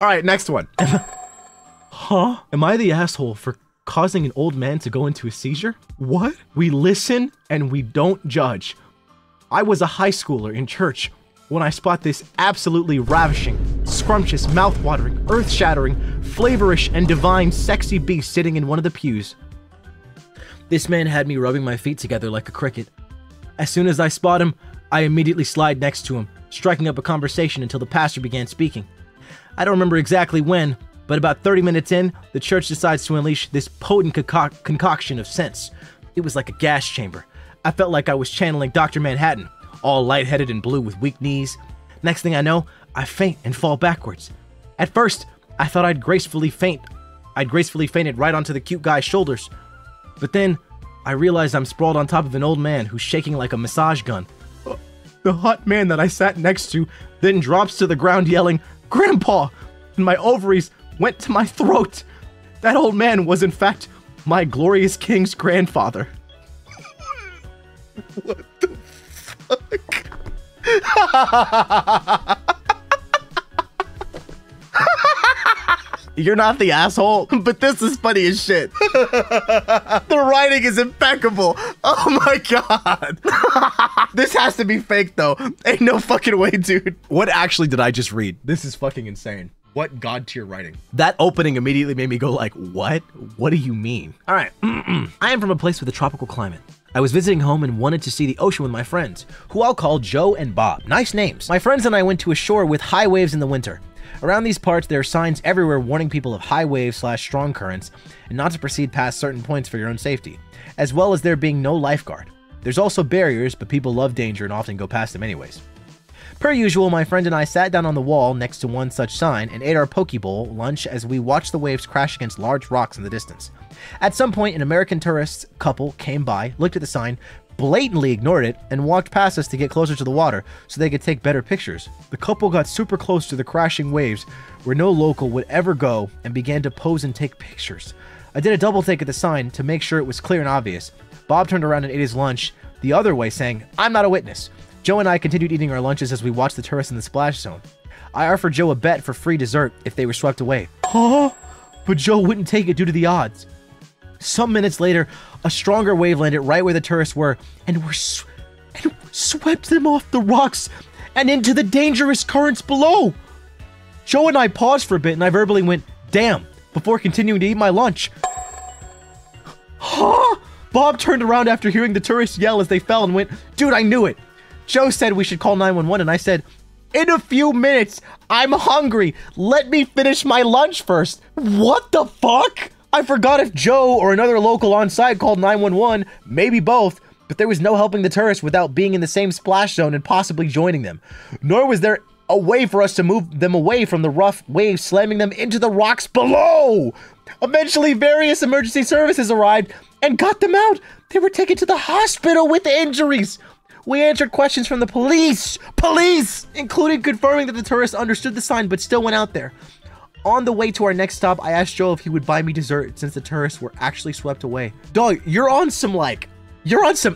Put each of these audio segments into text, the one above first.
All right, next one. Huh? Am I the asshole for causing an old man to go into a seizure? What? We listen and we don't judge. I was a high schooler in church when I spot this absolutely ravishing, scrumptious, mouth-watering, earth-shattering, flavorish, and divine sexy beast sitting in one of the pews. This man had me rubbing my feet together like a cricket. As soon as I spot him, I immediately slide next to him, striking up a conversation until the pastor began speaking. I don't remember exactly when, but about 30 minutes in, the church decides to unleash this potent concoction of sense. It was like a gas chamber. I felt like I was channeling Dr. Manhattan, all lightheaded and blue with weak knees. Next thing I know, I faint and fall backwards. At first, I thought I'd gracefully fainted right onto the cute guy's shoulders. But then, I realized I'm sprawled on top of an old man who's shaking like a massage gun. The hot man that I sat next to then drops to the ground yelling, "Grandpa!" and my ovaries went to my throat. That old man was in fact my glorious king's grandfather. What the fuck? You're not the asshole, but this is funny as shit. The writing is impeccable. Oh my god. This has to be fake though. Ain't no fucking way, dude. What actually did I just read? This is fucking insane. What god tier writing? That opening immediately made me go like, what? What do you mean? All right. I am from a place with a tropical climate. I was visiting home and wanted to see the ocean with my friends, who I'll call Joe and Bob. Nice names. My friends and I went to a shore with high waves in the winter. Around these parts, there are signs everywhere warning people of high waves / strong currents and not to proceed past certain points for your own safety, as well as there being no lifeguard. There's also barriers, but people love danger and often go past them anyways. Per usual, my friend and I sat down on the wall next to one such sign and ate our poke bowl lunch as we watched the waves crash against large rocks in the distance. At some point, an American tourist couple came by, looked at the sign, blatantly ignored it, and walked past us to get closer to the water so they could take better pictures. The couple got super close to the crashing waves where no local would ever go and began to pose and take pictures. I did a double take at the sign to make sure it was clear and obvious. Bob turned around and ate his lunch the other way, saying, "I'm not a witness." Joe and I continued eating our lunches as we watched the tourists in the splash zone. I offered Joe a bet for free dessert if they were swept away. Huh? But Joe wouldn't take it due to the odds. Some minutes later, a stronger wave landed right where the tourists were and swept them off the rocks and into the dangerous currents below. Joe and I paused for a bit and I verbally went, "Damn," before continuing to eat my lunch. Huh? Bob turned around after hearing the tourists yell as they fell and went, "Dude, I knew it." Joe said we should call 911 and I said, "In a few minutes, I'm hungry. Let me finish my lunch first." What the fuck? I forgot if Joe or another local on site called 911, maybe both, but there was no helping the tourists without being in the same splash zone and possibly joining them. Nor was there a way for us to move them away from the rough waves slamming them into the rocks below. Eventually, various emergency services arrived and got them out. They were taken to the hospital with injuries. We answered questions from the police, including confirming that the tourists understood the sign but still went out there. On the way to our next stop, I asked Joe if he would buy me dessert since the tourists were actually swept away. Dog, you're on some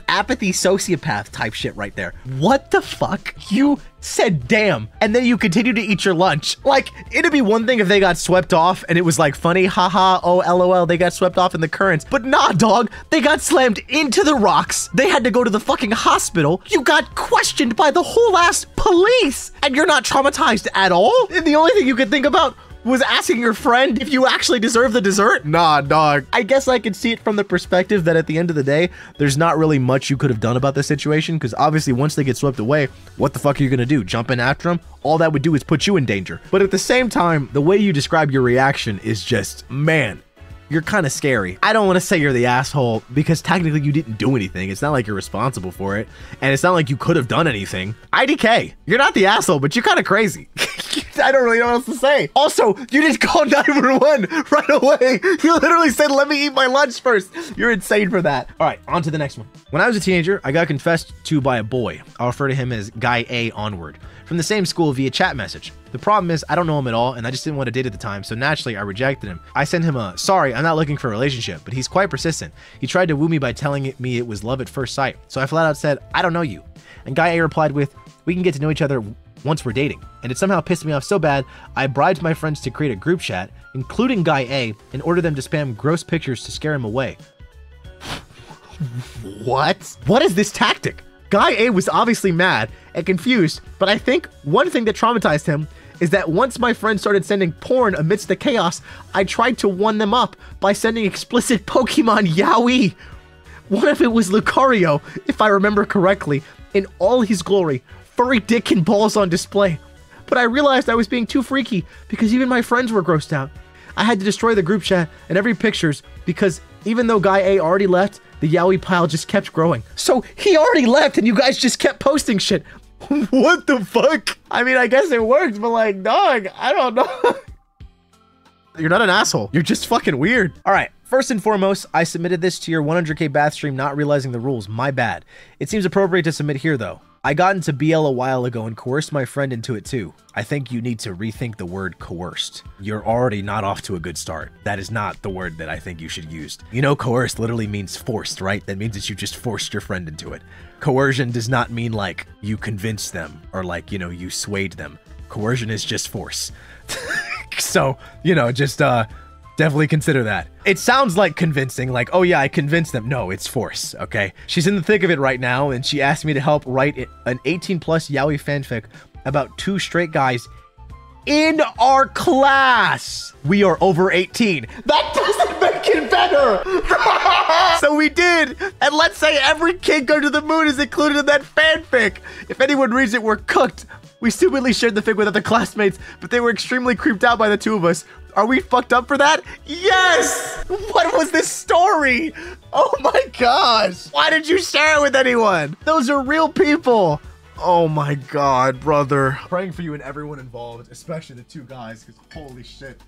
apathy sociopath type shit right there. What the fuck? You said damn, and then you continue to eat your lunch. Like, it'd be one thing if they got swept off and it was like funny, haha, oh lol, they got swept off in the currents. But nah, dog, they got slammed into the rocks. They had to go to the fucking hospital. You got questioned by the whole ass police, and you're not traumatized at all? And the only thing you could think about was asking your friend if you actually deserve the dessert? Nah, dog. I guess I could see it from the perspective that at the end of the day, there's not really much you could have done about the situation, because obviously once they get swept away, what the fuck are you gonna do? Jump in after them? All that would do is put you in danger. But at the same time, the way you describe your reaction is just, man, you're kind of scary. I don't want to say you're the asshole because technically you didn't do anything. It's not like you're responsible for it. And it's not like you could have done anything. IDK, you're not the asshole, but you're kind of crazy. I don't really know what else to say. Also, you didn't call 911 right away. You literally said, "Let me eat my lunch first." You're insane for that. All right, on to the next one. When I was a teenager, I got confessed to by a boy. I'll refer to him as Guy A onward, from the same school via chat message. The problem is I don't know him at all and I just didn't want to date at the time, so naturally I rejected him. I sent him a, "Sorry, I'm not looking for a relationship," but he's quite persistent. He tried to woo me by telling me it was love at first sight, so I flat out said, "I don't know you." And Guy A replied with, "We can get to know each other once we're dating, and it somehow pissed me off so bad, I bribed my friends to create a group chat, including Guy A, and order them to spam gross pictures to scare him away. What? What is this tactic? Guy A was obviously mad and confused, but I think one thing that traumatized him is that once my friends started sending porn amidst the chaos, I tried to one them up by sending explicit Pokemon yaoi. One of it was Lucario, if I remember correctly, in all his glory, furry dick and balls on display. But I realized I was being too freaky because even my friends were grossed out. I had to destroy the group chat and every pictures because even though Guy A already left, the yaoi pile just kept growing. So he already left and you guys just kept posting shit. What the fuck? I mean, I guess it worked, but like, dog, I don't know. You're not an asshole. You're just fucking weird. All right. First and foremost, I submitted this to your 100K bath stream not realizing the rules. My bad. It seems appropriate to submit here though. I got into BL a while ago and coerced my friend into it too. I think you need to rethink the word coerced. You're already not off to a good start. That is not the word that I think you should use. You know, coerced literally means forced, right? That means that you just forced your friend into it. Coercion does not mean like you convinced them or like, you know, you swayed them. Coercion is just force. So, you know, just definitely consider that. It sounds like convincing, like, oh yeah, I convinced them. No, it's force, okay? She's in the thick of it right now, and she asked me to help write an 18+ yaoi fanfic about 2 straight guys in our class. We are over 18. That doesn't make it better. So we did, and let's say every kid go to the moon is included in that fanfic. If anyone reads it, we're cooked. We stupidly shared the fic with other classmates, but they were extremely creeped out by the 2 of us. Are we fucked up for that? Yes! What was this story? Oh my gosh. Why did you share it with anyone? Those are real people. Oh my god, brother. Praying for you and everyone involved, especially the 2 guys, because holy shit.